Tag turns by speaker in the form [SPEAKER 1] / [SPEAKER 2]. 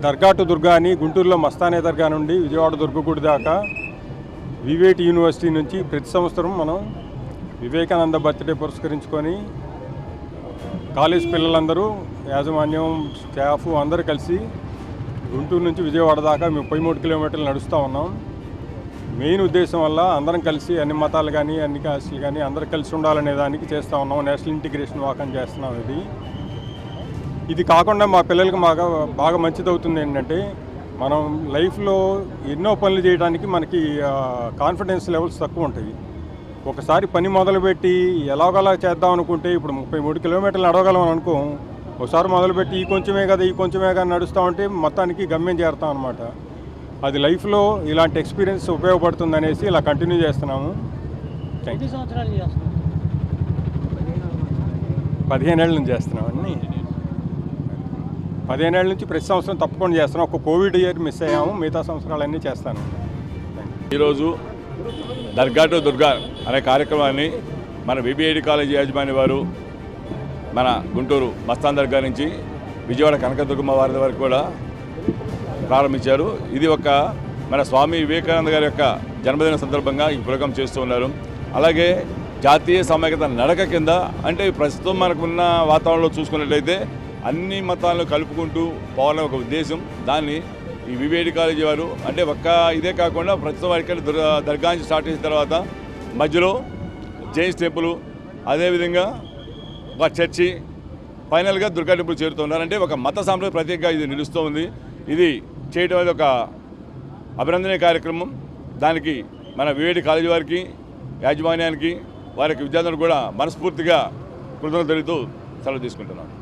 [SPEAKER 1] దర్గా to Durga అని గుంటూరులో మస్తానే దర్గా నుండి విజయవాడ దుర్గగుడి దాకా వివేటి యూనివర్సిటీ నుంచి ప్రతి సంవత్సరం మనం వివేకానంద బర్త్డే పురస్కరించుకొని కాలేజ్ పిల్లలందరూ యాజమాన్యం స్టాఫ్ అందరూ కలిసి గుంటూరు నుంచి విజయవాడ దాకా 33 కిలోమీటర్లు నడుస్తూ ఉన్నాం. మెయిన్ ఉద్దేశం వల్ల అందరం కలిసి అన్ని మతాలు కానీ అన్ని కాస్టులు కానీ అందరూ కలిసి ఉండాలనే దానికి చేస్తూ ఉన్నాం. నేషనల్ ఇంటిగ్రేషన్ వాక్ అని చేస్తున్నాం. ఇది కాకుండా మా పిల్లలకి బాగా మంచిదవుతుంది ఏంటంటే మనం లైఫ్లో ఎన్నో పనులు చేయడానికి మనకి కాన్ఫిడెన్స్ లెవెల్స్ తక్కువ ఉంటాయి. ఒకసారి పని మొదలుపెట్టి ఎలాగోలా చేద్దాం అనుకుంటే ఇప్పుడు 33 కిలోమీటర్లు నడవగలం అనుకో, ఒకసారి మొదలుపెట్టి ఈ కొంచెమే కదా నడుస్తూ ఉంటే మొత్తానికి గమ్యం చేరుతాం అనమాట. అది లైఫ్లో ఇలాంటి ఎక్స్పీరియన్స్ ఉపయోగపడుతుంది అనేసి ఇలా కంటిన్యూ చేస్తున్నాము. 15 ఏళ్ళ నుంచి చేస్తున్నాం అన్నీ. 15 ఏళ్ళ నుంచి ప్రతి సంవత్సరం తప్పకుండా చేస్తున్నాం. ఒక కోవిడ్ ఇయర్ మిస్ అయ్యాము, మిగతా సంవత్సరాలన్నీ చేస్తాను.
[SPEAKER 2] ఈరోజు దర్గా టు దుర్గా అనే కార్యక్రమాన్ని మన విబిఐడి కాలేజీ యాజమాన్య వారు మన గుంటూరు మస్తాన్ దర్గా నుంచి విజయవాడ కనకదుర్గమ్మ వారి వరకు కూడా ప్రారంభించారు. ఇది మన స్వామి వివేకానంద గారి యొక్క జన్మదిన సందర్భంగా ఈ ప్రోగ్రాం చేస్తూ ఉన్నారు. అలాగే జాతీయ సమైక్యత నడక కింద అంటే ప్రస్తుతం మనకున్న వాతావరణంలో చూసుకున్నట్లయితే అన్ని మతాలను కలుపుకుంటూ పోవాలనే ఒక ఉద్దేశం. దాన్ని ఈ విబిఐడి కాలేజీ వారు అంటే ఇదే కాకుండా ప్రస్తుతం వారికి దర్గా నుంచి స్టార్ట్ చేసిన తర్వాత మధ్యలో జైన్స్ టెంపుల్, అదేవిధంగా ఒక చర్చి, ఫైనల్గా దుర్గా టెంపుల్ చేరుతున్నారు. అంటే ఒక మత సాంప్రదాయ ప్రత్యేకంగా ఇది నిలుస్తూ ఉంది. ఇది చేయడం అనేది ఒక అభినందనీయ కార్యక్రమం. దానికి మన విబిఐడి కాలేజీ వారికి, యాజమాన్యానికి, వారికి విద్యార్థులకు కూడా మనస్ఫూర్తిగా కృతజ్ఞతలు తెలుపుతూ సెలవు తీసుకుంటున్నాను.